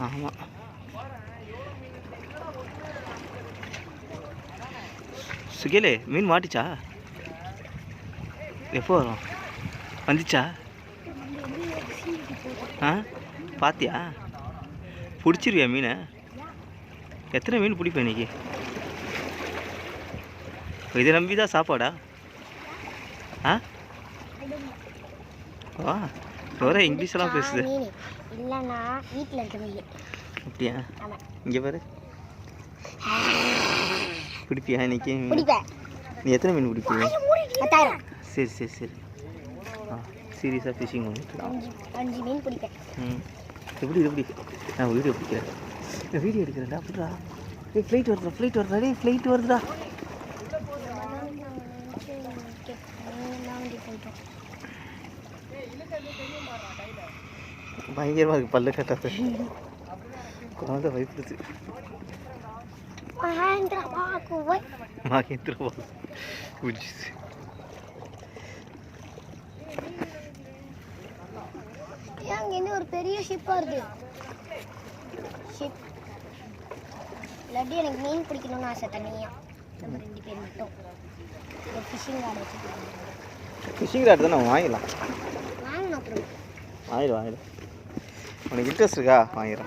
ஆமாம். சுகேலே மீன் மாட்டிச்சா? எப்போ வரும்? வந்துச்சா? ஆ பார்த்தியா? பிடிச்சிருவியா மீனை? எத்தனை மீன் பிடிப்பேன் இன்னைக்கு? இதை நம்பி தான் சாப்பாடா? ஆ வா ஒரே இங்கிலீஷெல்லாம் பேசுது. இல்லைண்ணா வீட்டில் இருக்க மீன். அப்படியா? இங்கே பாரு. பிடிப்பியா இன்னைக்கு? நீ எத்தனை மீன் பிடிப்பீங்க? 10,000. சரி சரி சரி. ஆ சீரியஸாக ஃபிஷிங் வந்துட்டு 5 மீன் பிடிப்பேன். எப்படி நான் வீடியோ பிடிக்கிறேன். வீடியோ எடுக்கிறேன்டா. அப்படிடா ஃப்ளைட் வருதுடா டே ஃப்ளைட் வருதுடா. பயங்கரமாக இருக்குது பல்ல கட்டாத குழந்தை பயப்படுது. மகேந்திரா குடிச்சு அங்கேருந்து ஒரு பெரிய ஷிப் வருது. ஷிப் இல்லாட்டி எனக்கு மீன் பிடிக்கணும்னு ஆசை. தனியாக நம்ம 2 பேர் மட்டும் ஒரு ஃபிஷிங் ராட் வச்சுக்கலாம். ஃபிஷிங் ராட் தான் நம்ம வாங்கிடலாம். வாங்கணும். அப்புறம் வாங்கிடும் உனக்கு இன்ட்ரெஸ்ட் இருக்கா? வாங்கிடும்.